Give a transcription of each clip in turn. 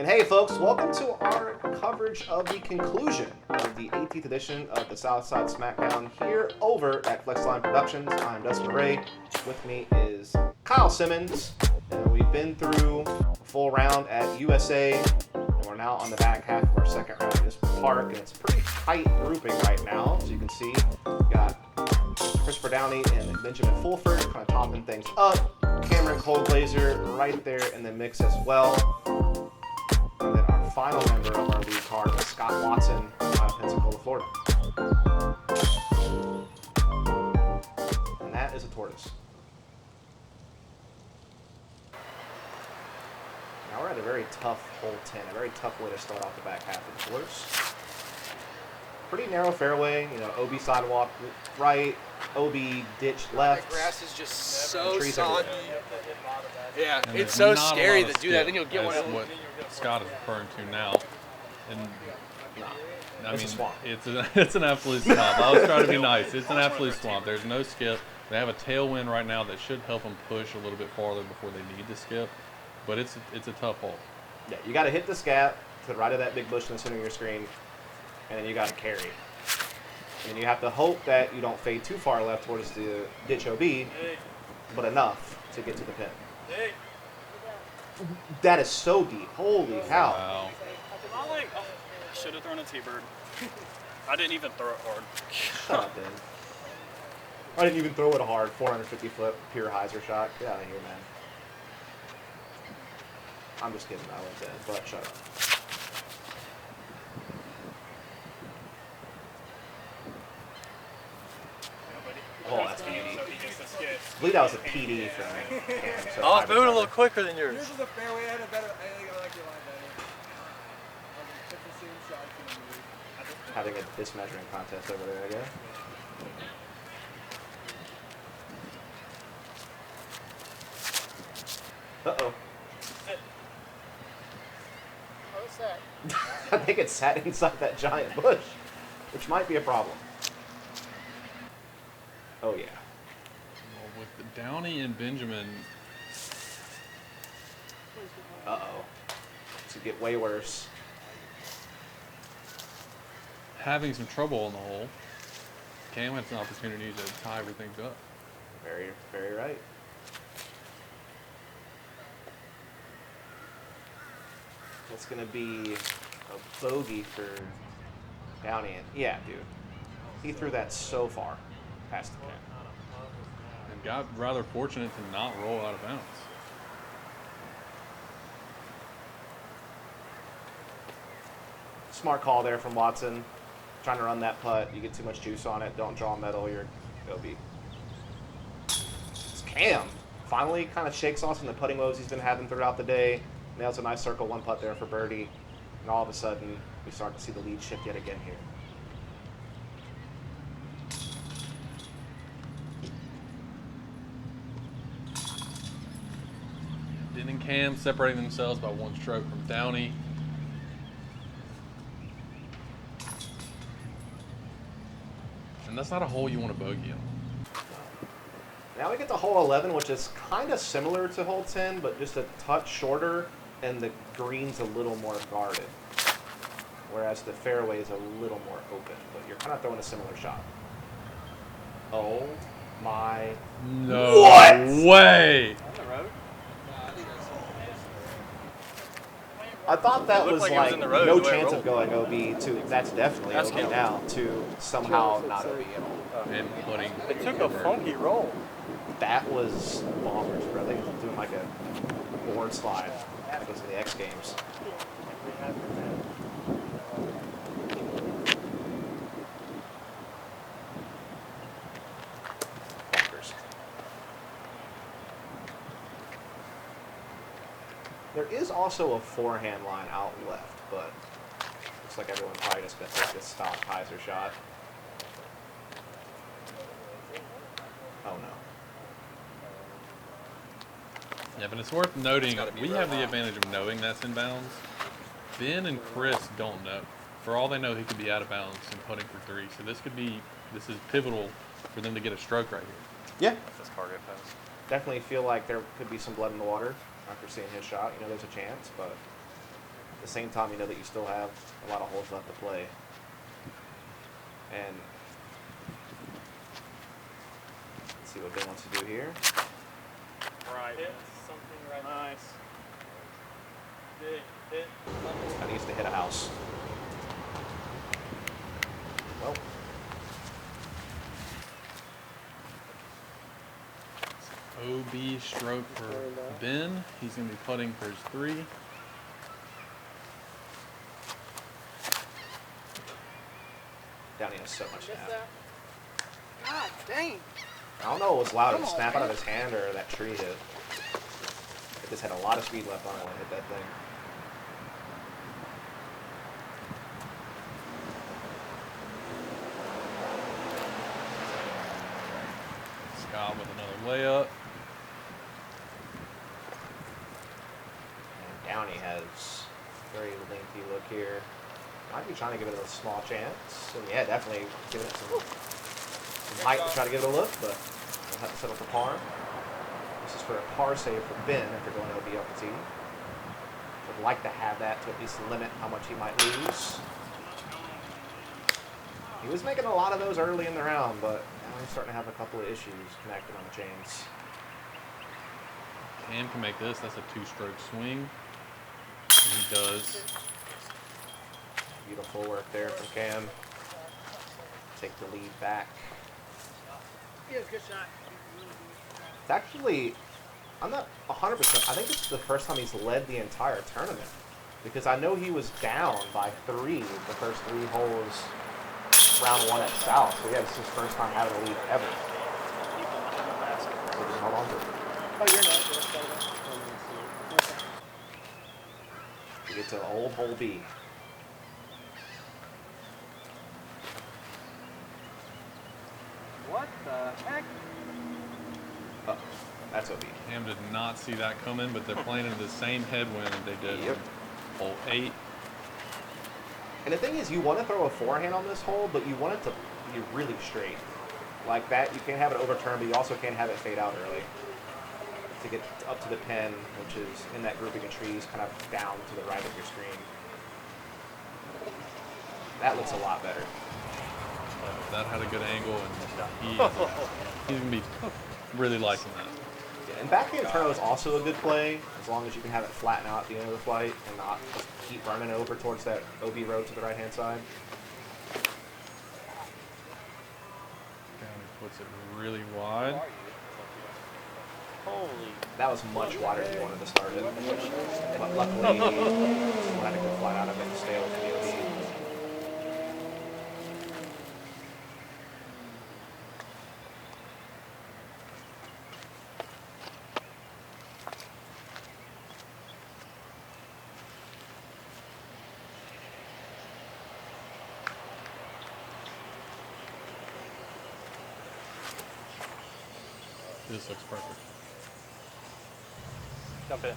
And hey folks, welcome to our coverage of the conclusion of the 18th edition of the Southside Smackdown here over at Flexline Productions. I'm Dustin Mouret. With me is Kyle Simmons. And we've been through a full round at USA. And we're now on the back half of our second round in this park. And it's a pretty tight grouping right now. As you can see, we've got Christopher Downey and Benjamin Fulford kind of topping things up. Cameron Colglazier right there in the mix as well. And then our final member of our lead card is Scott Watson out of Pensacola, Florida. And that is a tortoise. Now we're at a very tough hole 10, a very tough way to start off the back half of the course. Pretty narrow fairway, you know, OB sidewalk right, OB ditch left. The grass is just so trees soggy. Yeah, And it's there's so not a scary lot to of do that. skip, Then you'll get one. as what Scott is referring to now. And Nah, I it's mean, a swamp. it's an absolute swamp. I was trying to be nice. It's an absolute swamp. There's no skip. They have a tailwind right now that should help them push a little bit farther before they need to skip. But it's a tough hole. Yeah, you got to hit this gap to the right of that big bush in the center of your screen, and then you got to carry. And then you have to hope that you don't fade too far left towards the ditch OB, but enough to get to the pin. That is so deep. Holy cow. Wow. Should have thrown a T-bird. I didn't even throw it hard. Shut up, Ben. I didn't even throw it hard. 450-foot pure hyzer shot. Get out of here, man. I'm just kidding. I went dead, but shut up. Oh, that's PD. I believe that was a PD from Cam. So I was moving a little quicker than yours. This is a fairway. I had a better. I like your line better. It's the same shot. Having a dismeasuring contest over there, I guess. Uh-oh. What's that? I think it sat inside that giant bush, which might be a problem. Oh, yeah. Well, with the Downey and Benjamin, Uh-oh. This could get way worse. having some trouble in the hole, Cam has an opportunity to tie everything up. Very, very right. That's going to be a bogey for Downey. Yeah, dude. He threw that so far past the pin. And got rather fortunate to not roll out of bounds. Smart call there from Watson. Trying to run that putt. You get too much juice on it. Don't draw metal. You're OB. It's Cam. Finally kind of shakes off some of the putting woes he's been having throughout the day. Nails a nice circle one putt there for birdie. And all of a sudden, we start to see the lead shift yet again here. Ben and Cam separating themselves by one stroke from Downey. And that's not a hole you want to bogey on. Now we get to hole 11, which is kind of similar to hole 10, but just a touch shorter, and the green's a little more guarded. Whereas the fairway is a little more open, but you're kind of throwing a similar shot. Oh my. No What? way! I thought that It looked was like it was like in the road, no the way it chance of rolled. going OB to that's definitely That's OB killing. now to somehow not OB at all. And putting. It took a funky roll. That was bonkers, bro. They were doing like a board slide. I think it was in the X Games. Bonkers. There is also a forehand line out left, but looks like everyone probably just gonna take this stock hyzer shot. Oh no. Yeah, but it's worth noting gotta be we real have the high. advantage of knowing that's in bounds. Ben and Chris don't know. For all they know, he could be out of bounds and putting for three. So this is pivotal for them to get a stroke right here. Yeah. This car get fast. Definitely feel like there could be some blood in the water after seeing his shot. You know, there's a chance, but the same time, you know that you still have a lot of holes left to play. And let's see what Ben wants to do here. Right. Hit something right now. Nice. Hit. I needs to hit a house. Well, OB stroke for Ben. He's going to be putting for his 3. Downey has so much to have. God dang. I don't know what was louder, Come the on, snap out of man. his hand or that tree hit. It just had a lot of speed left on it when it hit that thing. Scott with another layup. And Downey has a very lengthy look here. Might be trying to give it a small chance. And yeah, definitely giving it some height to try to give it a look, but we'll have to settle for par. This is for a par save for Ben if they're going OB off the tee. Would like to have that to at least limit how much he might lose. He was making a lot of those early in the round, but now he's starting to have a couple of issues connecting on the chains. Cam can make this. That's a 2-stroke swing. And he does. Beautiful work there from Cam. Take the lead back. Yeah, good shot. It's actually, I'm not 100%. I think it's the first time he's led the entire tournament. Because I know he was down by 3 the first 3 holes round 1 at South. So yeah, this is his first time having a lead ever. So just hold on to it. Oh, you're not. We get to old hole B. What the heck? Oh, that's OB. Cam did not see that coming, but they're playing into the same headwind that they did Yep. on hole 8. And the thing is, you want to throw a forehand on this hole, but you want it to be really straight. Like that, you can't have it overturned, but you also can't have it fade out early. To get up to the pin, which is in that grouping of trees, kind of down to the right of your screen. That looks a lot better. That had a good angle, and he's going to be really liking that. Yeah, and backhand turn is also a good play, as long as you can have it flatten out at the end of the flight and not just keep running over towards that OB road to the right-hand side. Downey puts it really wide. Holy. That was much wider than you wanted to start it. But luckily, he had a good flight out of it to stay with the OB. This looks perfect. Jump in.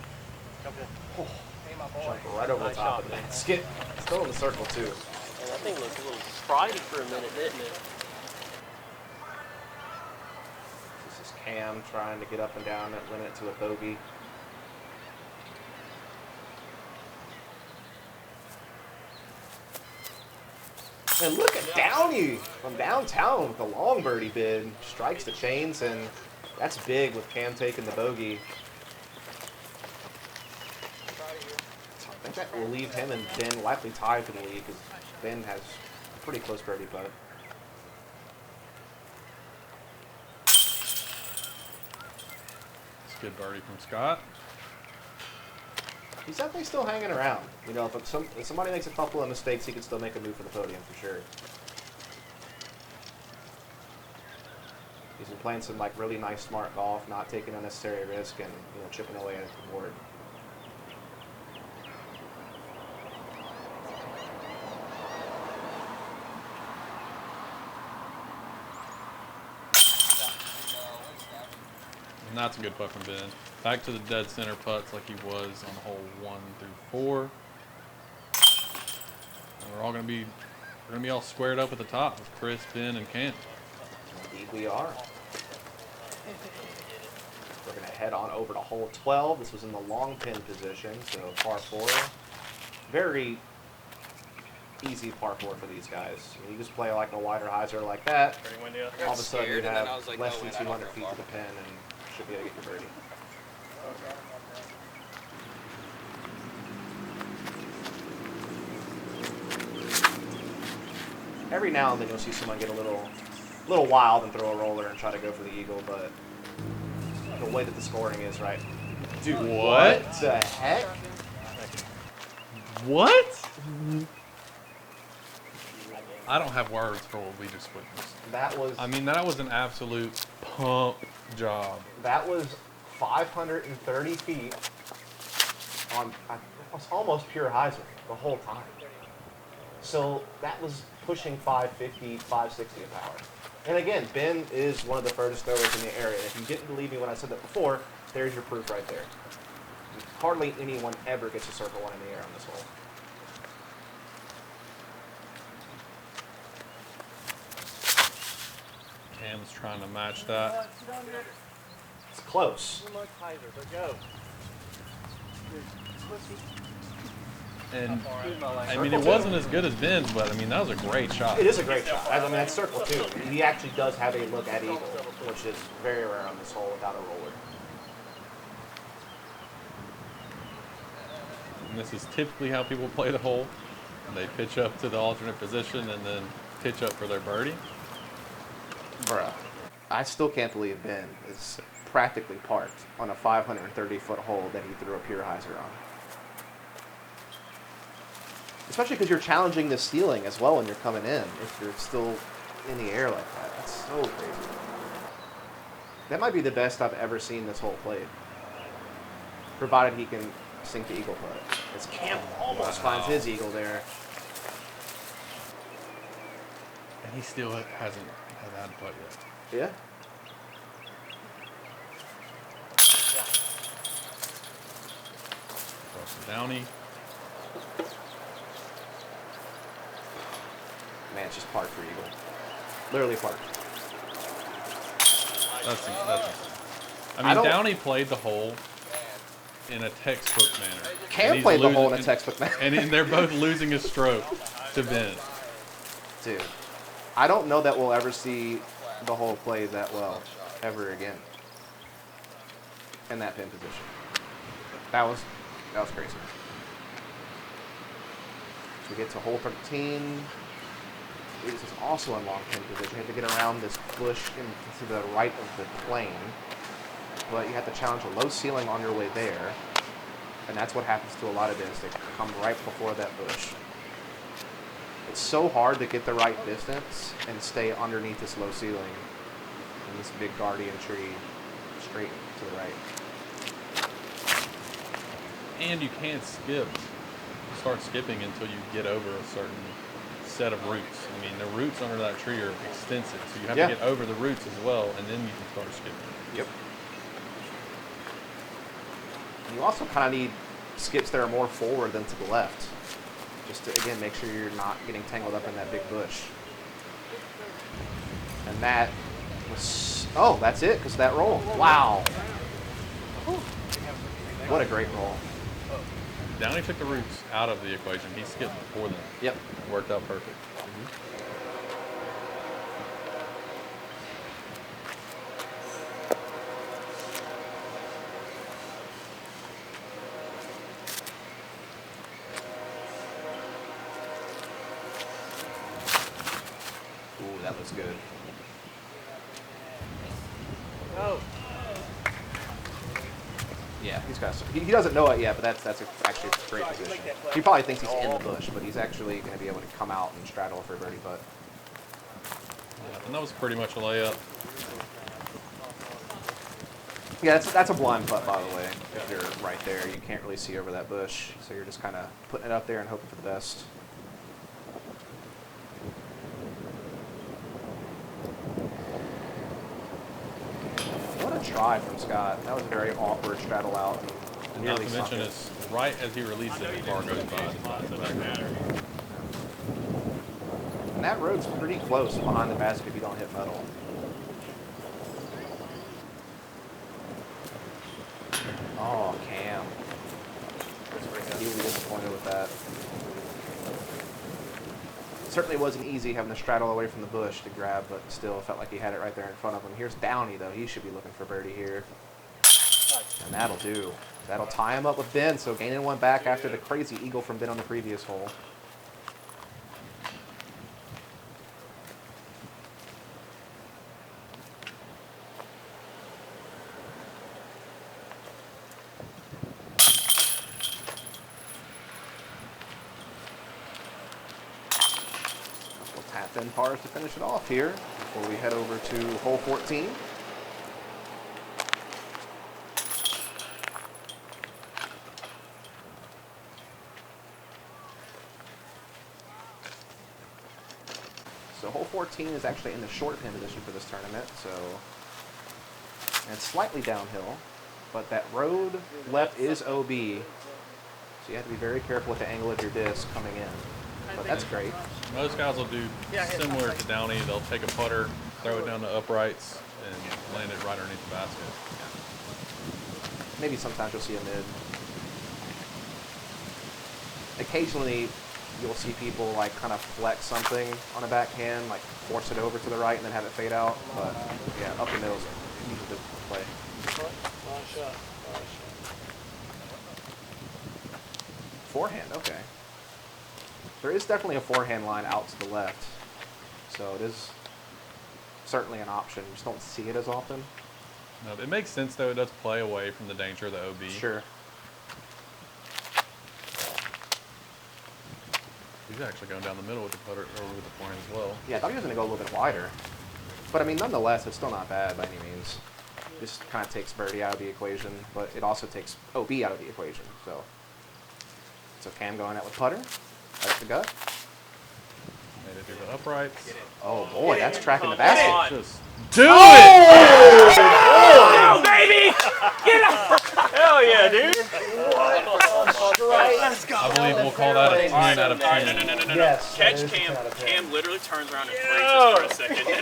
Oh, Hey, my boy. jump right over the Nice top shot, of man. it. Skip. Still in the circle, too. And that thing looked a little spritey for a minute, didn't it? This is Cam trying to get up and down and limit to a bogey. And look at Downey from downtown with the long birdie bid. Strikes the chains, and that's big with Cam taking the bogey. I think that will leave him and Ben likely tied for the lead because Ben has a pretty close birdie putt. It's a good birdie from Scott. He's definitely still hanging around. You know, if somebody makes a couple of mistakes, he can still make a move for the podium for sure. He's been playing some like really nice, smart golf, not taking unnecessary risk, and chipping away at the board. And that's a good putt from Ben. Back to the dead center putts like he was on hole 1 through 4. And we're gonna be all squared up at the top with Chris, Ben, and Cam. Indeed we are. We're going to head on over to hole 12. This was in the long pin position, so par 4. very easy par 4 for these guys. You just play like a wider hyzer like that. Pretty windy out I there. got All of a sudden you scared, and then have I was like, less no, than wait, I don't 200 go feet far. to the pin and should be able to get your birdie. Every now and then you'll see someone get a little wild and throw a roller and try to go for the eagle, but the way that the scoring is, right? Dude, what the heck? What? I don't have words for what we just witnessed. That was I mean, that was an absolute pump job. that was 530 feet on almost pure hyzer the whole time. So that was pushing 550, 560 an hour. And again, Ben is one of the furthest throwers in the area. If you didn't believe me when I said that before, there's your proof right there. Hardly anyone ever gets a circle one in the air on this hole. Cam's trying to match that. It's close. And I mean, it wasn't as good as Ben's, but I mean, that was a great shot. It is a great shot. I mean, that's circle too. He actually does have a look at eagle, which is very rare on this hole without a roller. And this is typically how people play the hole. They pitch up to the alternate position and then pitch up for their birdie. Bruh, I still can't believe Ben is practically parked on a 530-foot hole that he threw a pure hyzer on. Especially because you're challenging the ceiling as well when you're coming in, if you're still in the air like that. That's so crazy. That might be the best I've ever seen this hole played. Provided he can sink the eagle putt. As Cam almost finds his eagle there. And he still hasn't had that putt yet. Yeah. Across to Downey. Man, it's just parked for eagle. Literally parked. That's I I mean, don't- Downey played the hole in a textbook manner. And Cam he's played the hole in losing- a textbook manner. And they're both losing a stroke to Ben. Dude, I don't know that we'll ever see the hole played that well ever again in that pin position. That was crazy. So we get to hole 13. This is also in long pin position. You have to get around this bush to the right of the plane, but you have to challenge a low ceiling on your way there, and that's what happens to a lot of this. They come right before that bush. It's so hard to get the right distance and stay underneath this low ceiling and this big guardian tree straight to the right. And you can't skip. Start skipping until you get over a certain set of roots. I mean, the roots under that tree are extensive, so you have Yeah. to get over the roots as well, and then you can start skipping. Yep. You also kind of need skips that are more forward than to the left. Just to, again, make sure you're not getting tangled up in that big bush. And that was... Oh, that's it, because of that roll. Wow. What a great roll. Downey took the roots out of the equation. He skipped before them. Yep. It worked out perfect. Ooh, that looks good. Yeah, he's got some, he doesn't know it yet, but that's actually a great position. He probably thinks he's in the bush, but he's actually going to be able to come out and straddle for a birdie putt. Yeah, and that was pretty much a layup. Yeah, that's a blind putt, by the way. If you're right there, you can't really see over that bush, so you're just kind of putting it up there and hoping for the best. What a try from Scott. That was a very awkward straddle out. And not Nearly to sunk mention, it. it's right as he releases it, the car goes by. And that road's pretty close behind the basket if you don't hit metal. Oh, Cam. He'll be disappointed with that. certainly wasn't easy having to straddle away from the bush to grab, but still felt like he had it right there in front of him. Here's Downey, though. He should be looking for birdie here. And that'll do. That'll tie him up with Ben, so gaining one back after the crazy eagle from Ben on the previous hole. Tap in pars to finish it off here before we head over to hole 14. So hole 14 is actually in the short pin position for this tournament, so and it's slightly downhill, but that road left is OB, so you have to be very careful with the angle of your disc coming in. But that's great. Most guys will do similar to Downey. They'll take a putter, throw it down the uprights, and land it right underneath the basket. Maybe sometimes you'll see a mid. Occasionally, you'll see people like kind of flex something on a backhand, like force it over to the right and then have it fade out. But yeah, up the middle is usually the play. Forehand, okay. There is definitely a forehand line out to the left, so it is certainly an option. You just don't see it as often. No, it makes sense though. It does play away from the danger of the OB. Sure. He's actually going down the middle with the putter or with the forehand as well. Yeah, I thought he was going to go a little bit wider, but I mean, nonetheless, it's still not bad by any means. Just kind of takes birdie out of the equation, but it also takes OB out of the equation. So Cam going out with putter. That's the gut. Made it through the uprights. Oh boy, that's tracking the basket. Just do it! Oh, baby! Get up! Hell yeah, dude! I believe we'll call that a 10 out of 10. No. Yes. Catch Cam literally turns around and freezes for a second.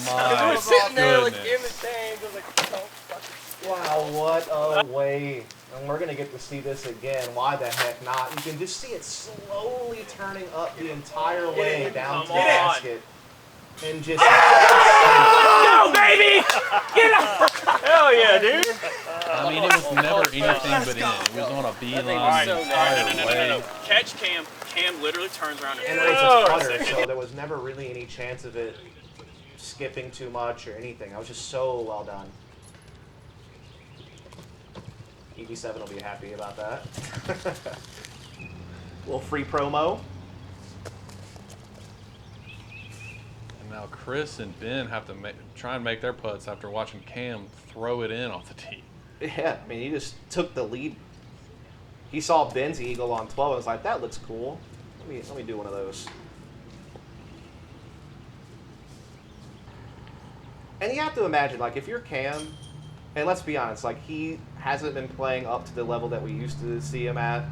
My Sitting there like goodness. in the tank, I was like, oh, fucking Wow, what a way. And we're going to get to see this again. Why the heck not? You can just see it slowly turning up the entire way down to the basket. And just... go, baby! Get up! Hell yeah, dude! I mean, it was never anything but in. It was on a beeline the entire way. Catch Cam. Cam literally turns around and And freezes it's for a a putter, second. so there was never really any chance of it skipping too much or anything. I was just so well done. EB7 will be happy about that. Little free promo. And now Chris and Ben have to try and make their putts after watching Cam throw it in off the tee. Yeah, I mean, he just took the lead. He saw Ben's eagle on 12 and was like, that looks cool. Let me do one of those. And you have to imagine, like, if you're Cam, and let's be honest, like, he hasn't been playing up to the level that we used to see him at,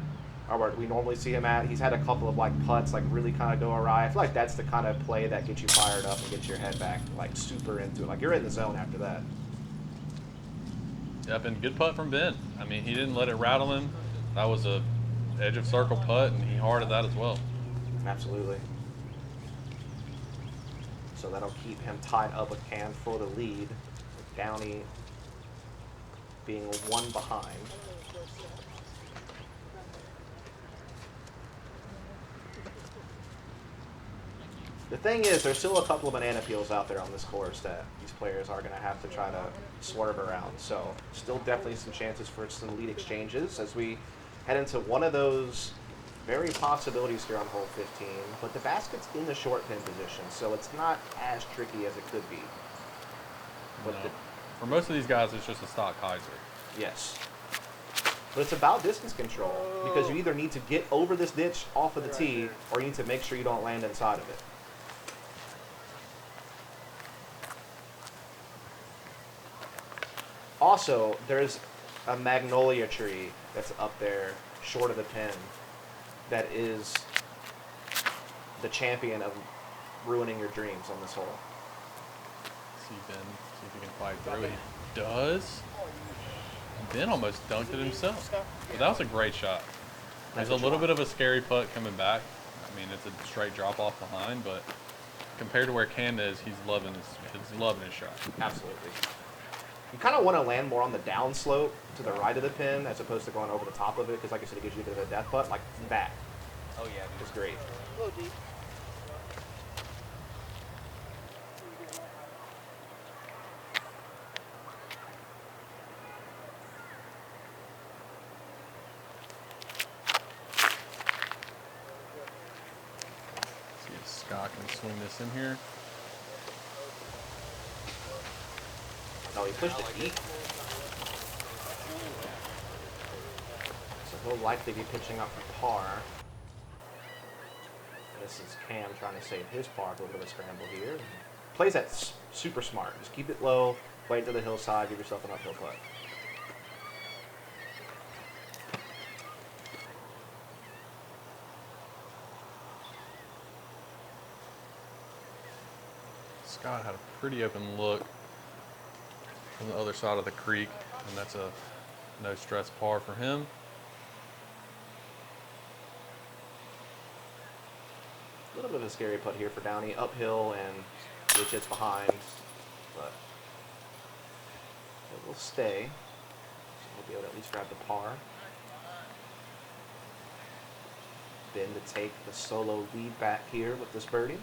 or what we normally see him at. He's had a couple of, like, putts, like, really kind of go awry. I feel like that's the kind of play that gets you fired up and gets your head back, like, super into it. Like, you're in the zone after that. Yep, and good putt from Ben. I mean, he didn't let it rattle him. That was a edge of circle putt, and he hearted that as well. Absolutely. So that'll keep him tied up with Cam for the lead, with Downey being one behind. The thing is, there's still a couple of banana peels out there on this course that these players are going to have to try to swerve around. So still definitely some chances for some lead exchanges as we head into one of those very possibilities here on hole 15. But the basket's in the short pin position, so it's not as tricky as it could be. But No. For most of these guys, it's just a stock hyzer. yes. But it's about distance control because you either need to get over this ditch off of the tee or you need to make sure you don't land inside of it. Also, there's a magnolia tree that's up there short of the pin that is the champion of ruining your dreams on this hole. See Ben, see if he can fight through. He does. Ben almost dunked it himself. But that was a great shot. There's a little bit of a scary putt coming back. I mean, it's a straight drop off behind, but compared to where Cam is, he's loving his shot. Absolutely. You kind of want to land more on the down slope to the right of the pin as opposed to going over the top of it, because like I said, it gives you a bit of a death putt. Like that Oh yeah. is great. A little deep. See if Scott can swing this in here. No, he pushed it deep. So he'll likely be pitching up for par. This is Cam trying to save his par with a little bit of a scramble here. Plays that super smart. Just keep it low, play it to the hillside, give yourself an uphill putt. Scott had a pretty open look from the other side of the creek, and that's a no stress par for him. A little bit of a scary putt here for Downey, uphill and which is behind, but it will stay. So we'll be able to at least grab the par. Ben to take the solo lead back here with this birdie.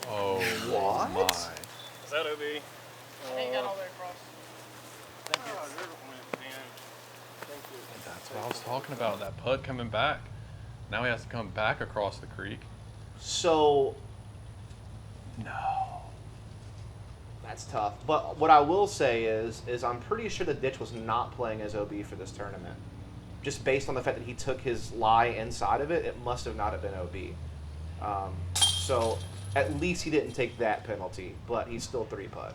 Oh What? my. Is that OB? Ain't got all the way across. That's what I was talking about, that putt coming back. Now he has to come back across the creek. So, No. that's tough. But what I will say is I'm pretty sure the ditch was not playing as OB for this tournament. Just based on the fact that he took his lie inside of it, it must have not have been OB. So at least he didn't take that penalty, but he's still 3-putt.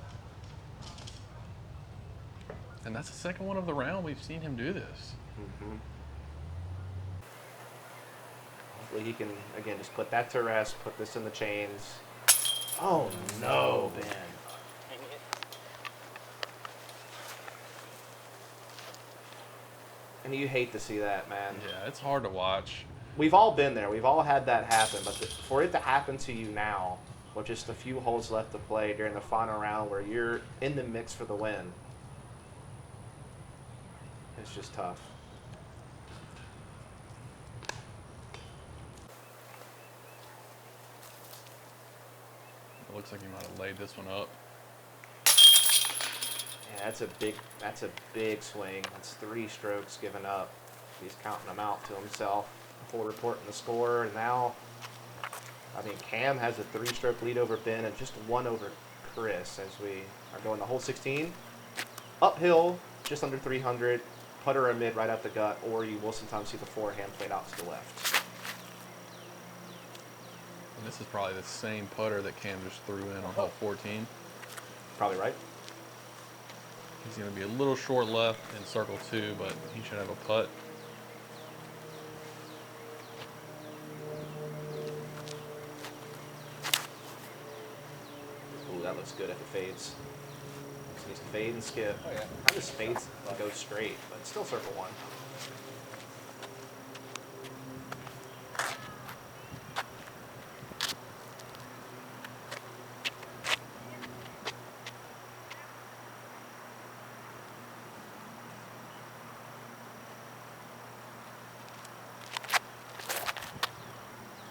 And that's the second one of the round we've seen him do this. Mm-hmm. Hopefully he can, again, just put that to rest, put this in the chains. Oh, no, Ben. And you hate to see that, man. Yeah, it's hard to watch. We've all been there. We've all had that happen. But for it to happen to you now, with just a few holes left to play during the final round where you're in the mix for the win, it's just tough. It looks like he might have laid this one up. Yeah, that's a big swing. That's 3 strokes given up. He's counting them out to himself before reporting the score. And now, I mean, Cam has a 3-stroke lead over Ben and just 1 over Chris as we are going to hole 16. Uphill, just under 300. Putter or mid right out the gut, or you will sometimes see the forehand played out to the left. And this is probably the same putter that Cam just threw in on hole 14. Probably right. He's going to be a little short left in circle 2, but he should have a putt. Ooh, that looks good if it fades. Just needs to fade and skip. Oh, yeah. I just fades and goes straight, but it's still circle 1.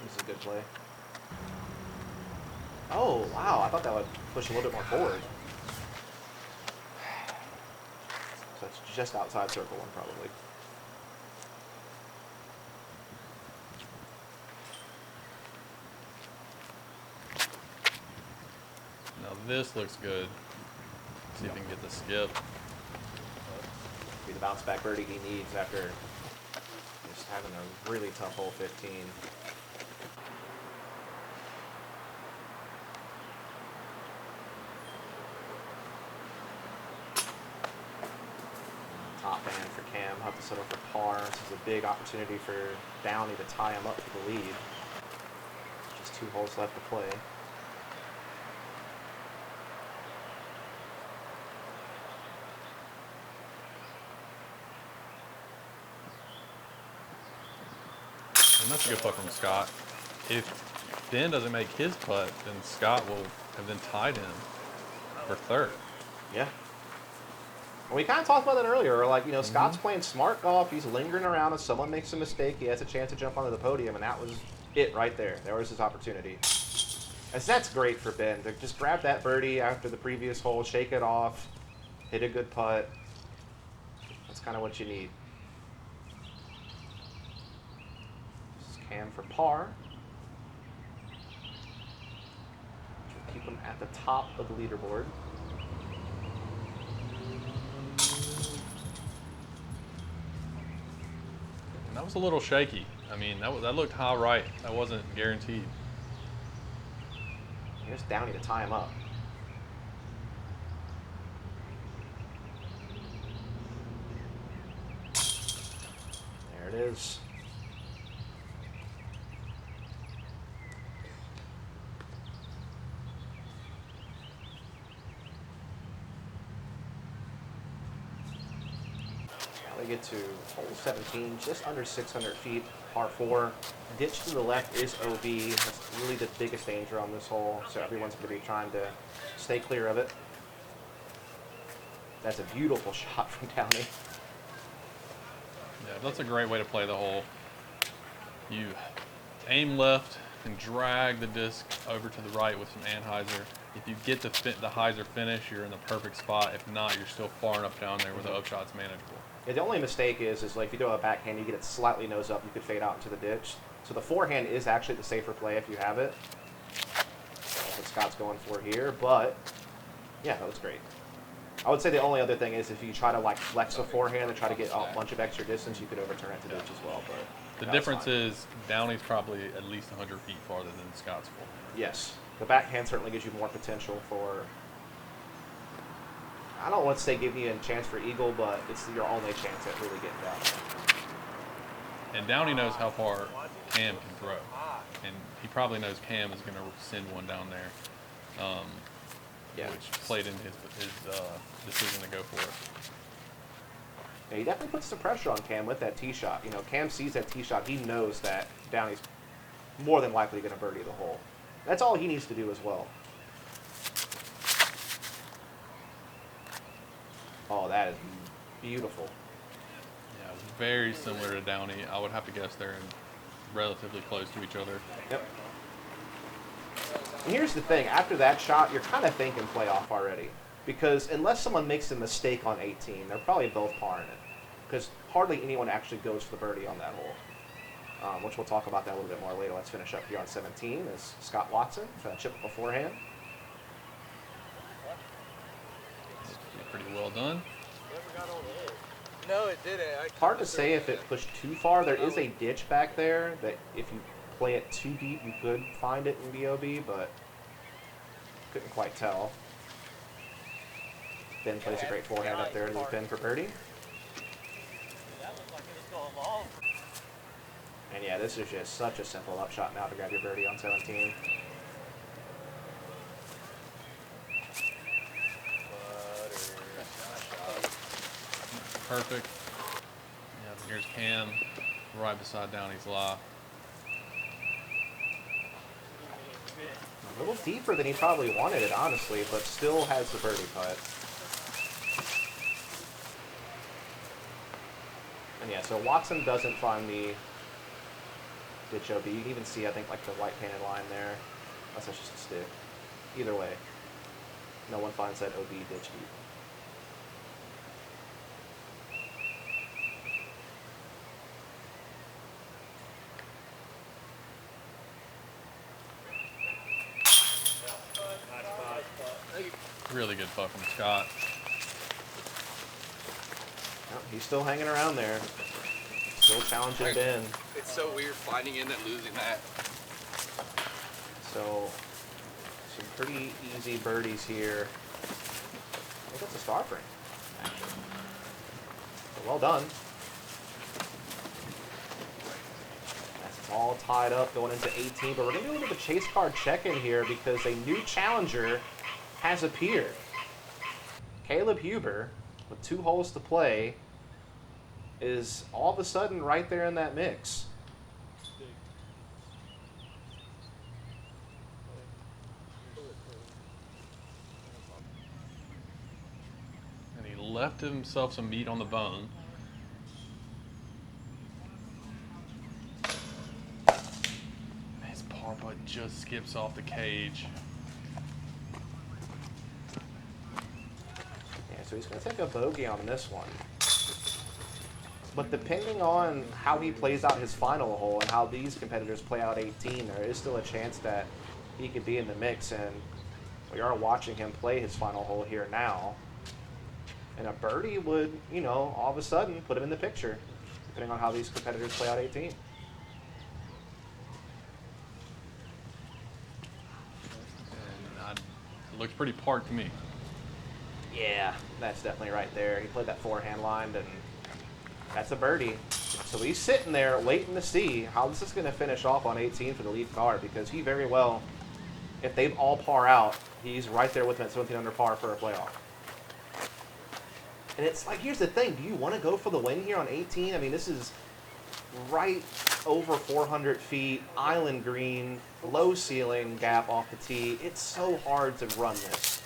This is a good play. Oh, wow. I thought that would push a little bit more forward. So it's just outside circle 1, probably. Now this looks good. See if he can get the skip. Be the bounce back birdie he needs after just having a really tough hole 15. Top band for Cam. Have to settle for par. This is a big opportunity for Downey to tie him up for the lead. Just 2 holes left to play. And that's a good putt from Scott. If Ben doesn't make his putt, then Scott will have then tied him for third. Yeah. And we kind of talked about that earlier. Like, you know, Scott's playing smart golf. He's lingering around. If someone makes a mistake, he has a chance to jump onto the podium, and that was it right there. There was his opportunity. And so that's great for Ben to just grab that birdie after the previous hole, shake it off, hit a good putt. That's kind of what you need. This is Cam for par. Which will keep him at the top of the leaderboard. And that was a little shaky. I mean, that looked high right. That wasn't guaranteed. Here's Downey to tie him up. There it is. Now we get to hole 17, just under 600 feet, par 4. Ditch to the left is OB. That's really the biggest danger on this hole, so everyone's going to be trying to stay clear of it. That's a beautiful shot from Downey. Yeah, that's a great way to play the hole. You aim left and drag the disc over to the right with some anhyzer. If you get the hyzer finish, you're in the perfect spot. If not, you're still far enough down there where the upshot's manageable. Yeah, the only mistake is like if you throw a backhand, you get it slightly nose up, you could fade out into the ditch. So the forehand is actually the safer play if you have it. That's what Scott's going for here, but yeah, that was great. I would say the only other thing is if you try to like flex a forehand and try to get a bunch of extra distance, you could overturn it to ditch as well. But the difference is Downey's probably at least 100 feet farther than Scott's forehand. Yes, the backhand certainly gives you more potential for. I don't want to say give you a chance for eagle, but it's your only chance at really getting down there. And Downey knows how far Cam can throw, and he probably knows Cam is going to send one down there, which played in his decision to go for it. Yeah, he definitely puts some pressure on Cam with that tee shot. You know, Cam sees that tee shot. He knows that Downey's more than likely going to birdie the hole. That's all he needs to do as well. Oh, that is beautiful. Yeah, very similar to Downey. I would have to guess they're relatively close to each other. Yep. And here's the thing. After that shot, you're kind of thinking playoff already. Because unless someone makes a mistake on 18, they're probably both parring it. Because hardly anyone actually goes for the birdie on that hole. Which we'll talk about that a little bit more later. Let's finish up here on 17 is Scott Watson for that chip beforehand. Pretty well done. No, it didn't. Hard to say if it pushed too far. There is a ditch back there that if you play it too deep, you could find it in BOB, but couldn't quite tell. Ben plays a great forehand up there to the pin for birdie. And yeah, this is just such a simple upshot now to grab your birdie on 17. Perfect. Yeah, here's Cam right beside Downey's lie. A little deeper than he probably wanted it, honestly, but still has the birdie putt. And yeah, so Watson doesn't find the ditch OB. You can even see, I think, like the white painted line there. That's just a stick. Either way, no one finds that OB ditch deep. Really good putt from Scott. Well, he's still hanging around there. Still challenging Ben. It's so weird finding in and losing that. So, some pretty easy birdies here. I think that's a star frame, actually. So well done. That's all tied up going into 18, but we're going to do a little bit of a chase card check-in here because a new challenger has appeared. Caleb Huber, with 2 holes to play, is all of a sudden right there in that mix. left himself some meat on the bone. His par putt just skips off the cage. Yeah, so he's going to take a bogey on this one. But depending on how he plays out his final hole and how these competitors play out 18, there is still a chance that he could be in the mix. And we are watching him play his final hole here now. And a birdie would, you know, all of a sudden put him in the picture, depending on how these competitors play out 18. And it looks pretty parked to me. Yeah, that's definitely right there. He played that forehand line, and that's a birdie. So he's sitting there waiting to see how this is going to finish off on 18 for the lead card, because he very well, if they all par out, he's right there with him at 17 under par for a playoff. And it's like, here's the thing. Do you want to go for the win here on 18? I mean, this is right over 400 feet, island green, low ceiling gap off the tee. It's so hard to run this.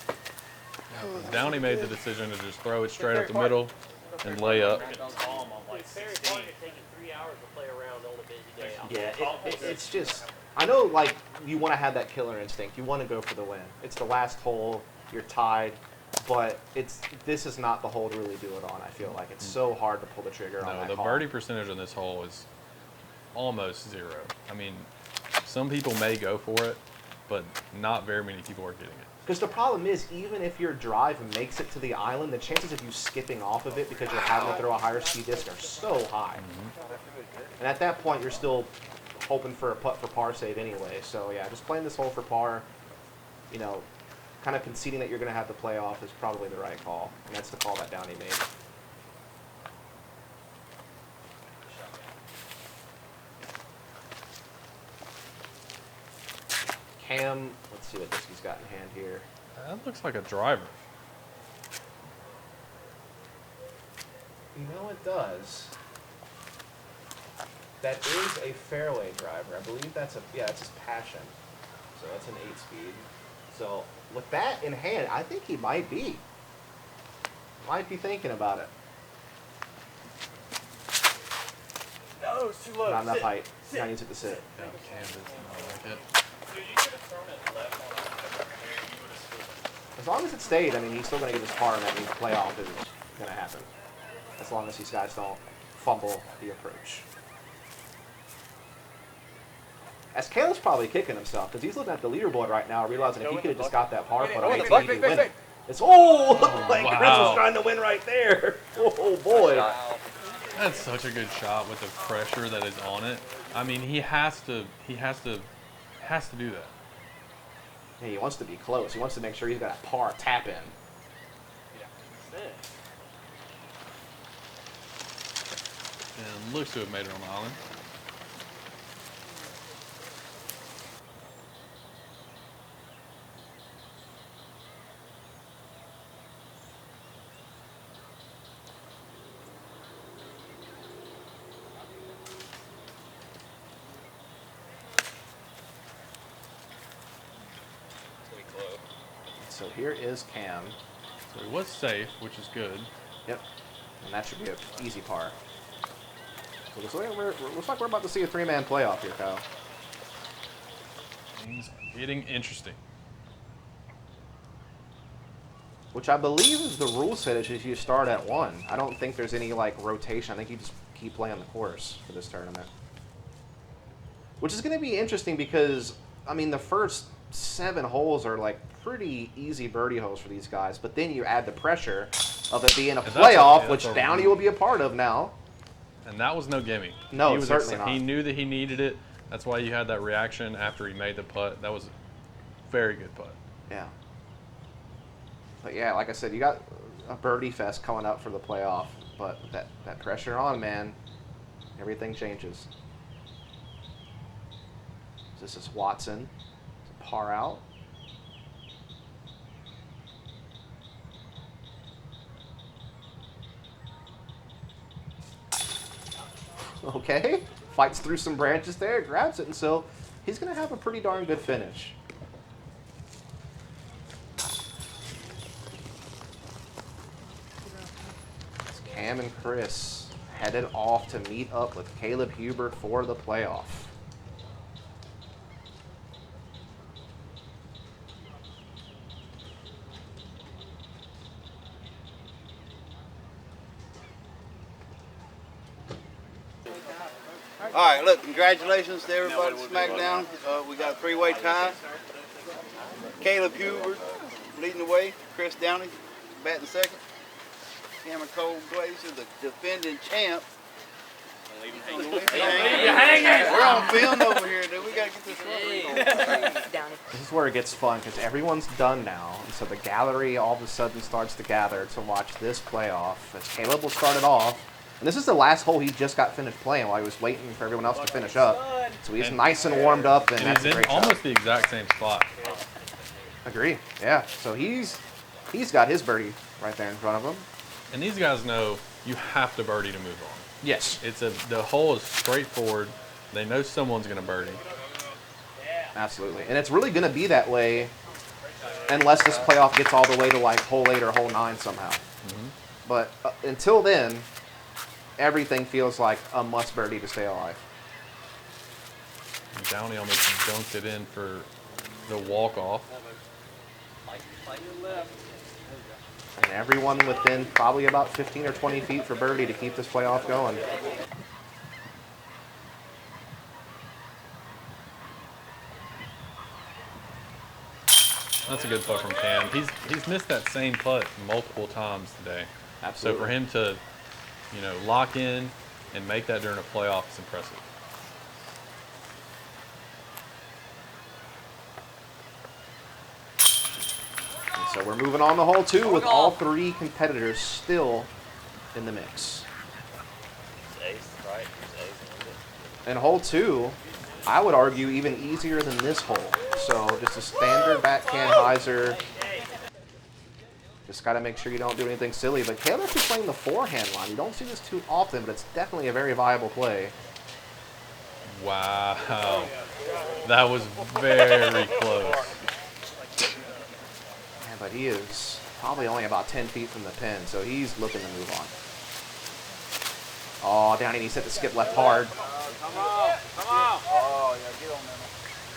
Downey made the decision to just throw it straight up the middle and lay up. It's very hard to take 3 hours to play around on a busy day. Yeah, it's just, I know, like, you want to have that killer instinct. You want to go for the win. It's the last hole. You're tied. But this is not the hole to really do it on, I feel like. It's so hard to pull the trigger on that No, the call. birdie percentage on this hole is almost 0. I mean, some people may go for it, but not very many people are getting it. Because the problem is, even if your drive makes it to the island, the chances of you skipping off of it because you're having to throw a higher speed disc are so high. And at that point, you're still hoping for a putt for par save anyway. So yeah, just playing this hole for par, you know, kind of conceding that you're going to have the playoff is probably the right call. And that's the call that Downey made. Cam, let's see what this he's got in hand here. That looks like a driver. You know it does. That is a fairway driver. I believe that's that's his passion. So that's an 8-speed. So with that in hand, I think he might be thinking about it. No, it's too low. Not enough height. Now he needs it to sit. Yeah, Kansas, I like it. Dude, you could have thrown it left on that there. You would have stood. As long as it stayed, I mean, he's still going to get his par, and that means playoff is going to happen. As long as these guys don't fumble the approach. As Kale's probably kicking himself, because he's looking at the leaderboard right now, realizing if he could have just got that par putt on 18, he'd win it. It's, looked like Chris was trying to win right there. Oh, boy. That's such a good shot with the pressure that is on it. I mean, he has to do that. Yeah, he wants to be close. He wants to make sure he's got a par tap in. And looks to have made it on the island. So here is Cam. So he was safe, which is good. Yep. And that should be an easy par. So looks like we're about to see a 3-man playoff here, Kyle. Things are getting interesting. Which I believe is the rule set is if you start at 1. I don't think there's any, like, rotation. I think you just keep playing the course for this tournament. Which is going to be interesting because, I mean, the first 7 holes are, like, pretty easy birdie holes for these guys. But then you add the pressure of it being a playoff, which Downey will be a part of now. And that was no gimme. No, he was certainly not. He knew that he needed it. That's why you had that reaction after he made the putt. That was a very good putt. Yeah. But yeah, like I said, you got a birdie fest coming up for the playoff. But that pressure on, man, everything changes. This is Watson. Par out. Okay. Fights through some branches there, grabs it, and so he's going to have a pretty darn good finish. Cam and Chris headed off to meet up with Caleb Hubert for the playoff. All right, look, congratulations to everybody at Smackdown. We got a three-way tie. Caleb Hubert leading the way. Chris Downey batting second. Cameron Colglazier, the defending champ. We're on film over here, dude. We got to get this right. This is where it gets fun because everyone's done now. And so the gallery all of a sudden starts to gather to watch this playoff as Caleb will start it off. And this is the last hole he just got finished playing while he was waiting for everyone else to finish up. So he's nice and warmed up, and that's a great shot. Almost the exact same spot. Agree. Yeah. So he's got his birdie right there in front of him. And these guys know you have to birdie to move on. Yes. The hole is straightforward. They know someone's going to birdie. Absolutely. And it's really going to be that way unless this playoff gets all the way to like hole 8 or hole 9 somehow. Mm-hmm. But until then, everything feels like a must birdie to stay alive. And Downey almost dunked it in for the walk-off. And everyone within probably about 15 or 20 feet for birdie to keep this playoff going. That's a good putt from Cam. He's missed that same putt multiple times today. Absolutely. So for him to, lock in and make that during a playoff is impressive. And so we're moving on to hole 2 with all 3 competitors still in the mix. And hole 2, I would argue even easier than this hole. So just a standard backhand hyzer. Just got to make sure you don't do anything silly. But Caleb actually playing the forehand line. You don't see this too often, but it's definitely a very viable play. Wow. That was very close. Yeah, but he is probably only about 10 feet from the pin, so he's looking to move on. Oh, Downey needs to hit the skip left hard. Come on. Oh, yeah, get on there.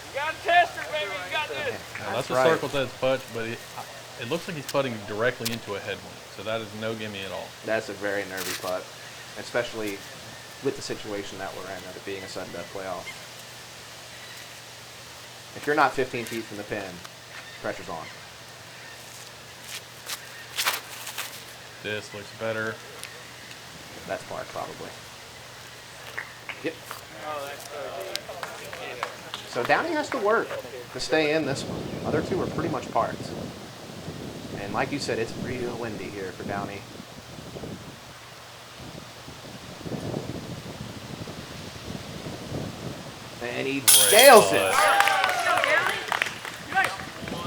You got to test her, baby. You got this. Now, that's right. a circle to his putt, but it looks like he's putting directly into a headwind. So that is no gimme at all. That's a very nervy putt, especially with the situation that we're in, of it being a sudden death playoff. If you're not 15 feet from the pin, pressure's on. This looks better. That's par, probably. Yep. So Downey has to work to stay in this one. Other two are pretty much parts. And like you said, it's real windy here for Downey. And he nails it.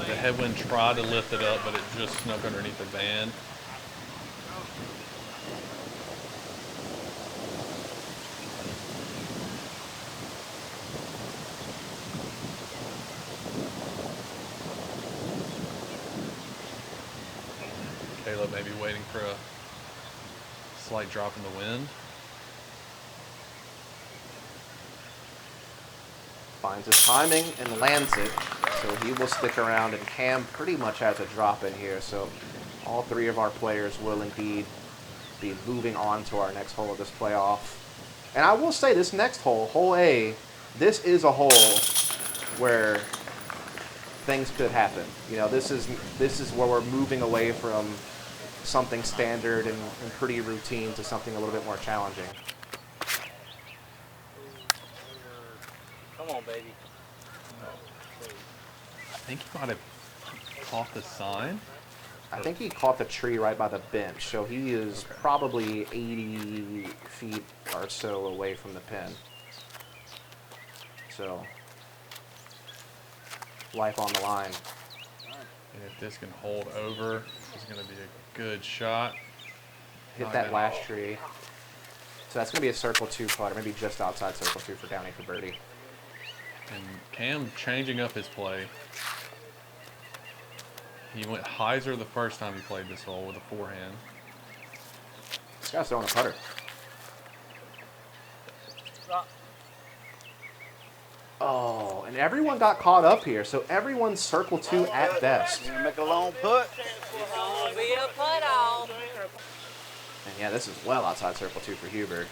The headwind tried to lift it up, but it just snuck underneath the band. Caleb may be waiting for a slight drop in the wind. Finds his timing and lands it, so he will stick around, and Cam pretty much has a drop in here, so all 3 of our players will indeed be moving on to our next hole of this playoff. And I will say this next hole, hole A, this is a hole where things could happen. You know, this is where we're moving away from something standard and pretty routine to something a little bit more challenging. Come on, baby. I think he might have caught the sign. I think he caught the tree right by the bench, so he is probably 80 feet or so away from the pin. So, life on the line. And if this can hold over, it's going to be a good shot. Hit that last tree. So that's going to be a circle 2 putt, or maybe just outside circle 2 for Downey for birdie. And Cam changing up his play. He went hyzer the first time he played this hole with a forehand. guy's throwing a putter. Oh, and everyone got caught up here, so everyone's circle 2 at best. Gonna make a long putt. And yeah, this is well outside circle 2 for Huber.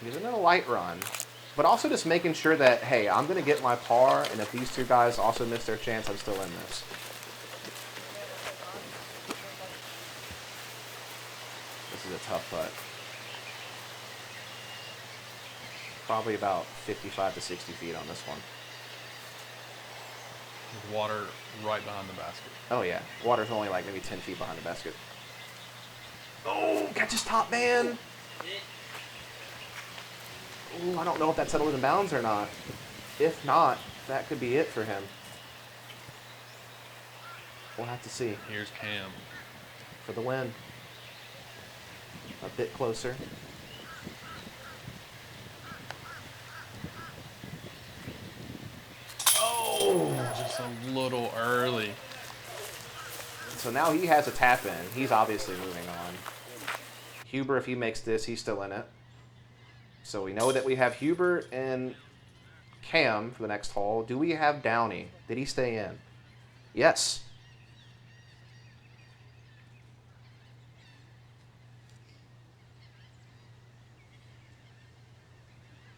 Giving it a light run, but also just making sure that, hey, I'm going to get my par, and if these two guys also miss their chance, I'm still in this. This is a tough putt. Probably about 55 to 60 feet on this one. There's water right behind the basket. Oh yeah, water's only like maybe 10 feet behind the basket. Oh, catches top man. Ooh, I don't know if that settled in bounds or not. If not, that could be it for him. We'll have to see. Here's Cam. For the win. A bit closer. Oh, just a little early. So now he has a tap in. He's obviously moving on. Huber, if he makes this, he's still in it. So we know that we have Huber and Cam for the next hole. Do we have Downey? Did he stay in? Yes.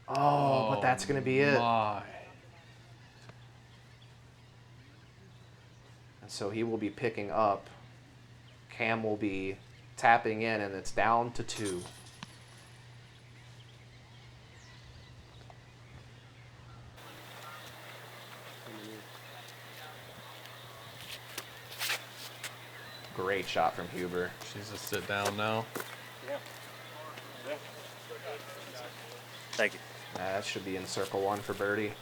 Oh, but that's going to be it. My. So he will be picking up. Cam will be tapping in, and it's down to 2. Great shot from Huber. She's a sit down now. Thank you. That should be in circle 1 for birdie.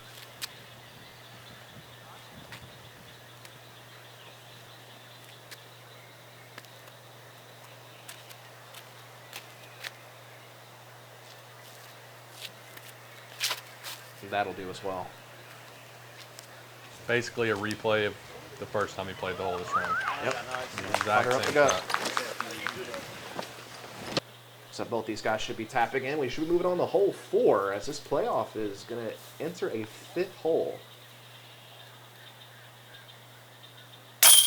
That'll do as well. Basically a replay of the first time he played the hole this round. Yep. The exact Putter up same the gut. shot. So both these guys should be tapping in. We should be moving on to hole 4 as this playoff is going to enter a 5th hole.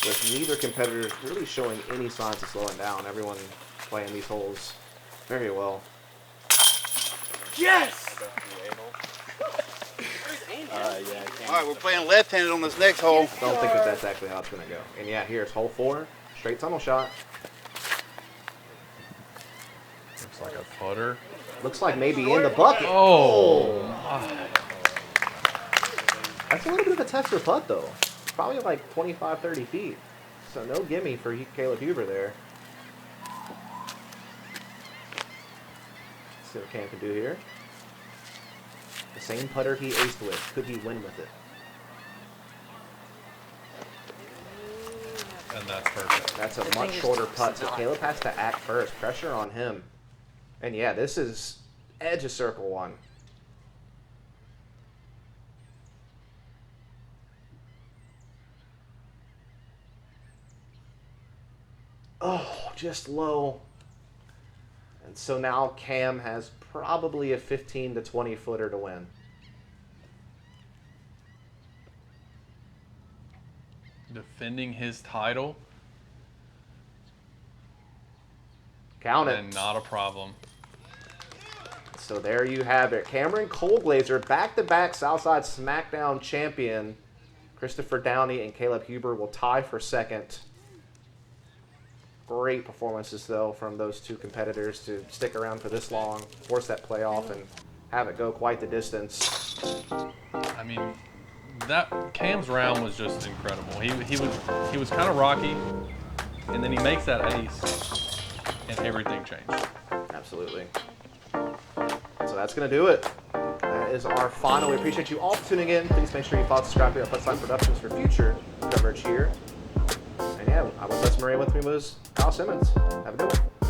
With neither competitor really showing any signs of slowing down. Everyone playing these holes very well. Yes! All right, we're playing left-handed on this next hole. Don't think that that's actually how it's going to go. And yeah, here's hole 4. Straight tunnel shot. Looks like a putter. Looks like maybe in the bucket. Oh. That's a little bit of a tester putt, though. Probably like 25, 30 feet. So no gimme for Caleb Huber there. Let's see what Cam can do here. The same putter he aced with. Could he win with it? And that's perfect. That's a much shorter putt, so Caleb has to act first. Pressure on him. And yeah, this is edge of circle 1. Oh, just low. And so now Cam has probably a 15 to 20 footer to win. Defending his title. Count it. And not a problem. So there you have it. Cameron Colglazier, back-to-back Southside Smackdown champion. Christopher Downey and Caleb Huber will tie for second. Great performances, though, from those two competitors to stick around for this long, force that playoff, and have it go quite the distance. I mean, that Cam's round was just incredible. He was kind of rocky, and then he makes that ace, and everything changed. Absolutely. So that's going to do it. That is our final. We appreciate you all for tuning in. Please make sure you follow, subscribe here at Southside Productions for future coverage here. And yeah, I was Dustin Mouret. With me was Kyle Simmons. Have a good one.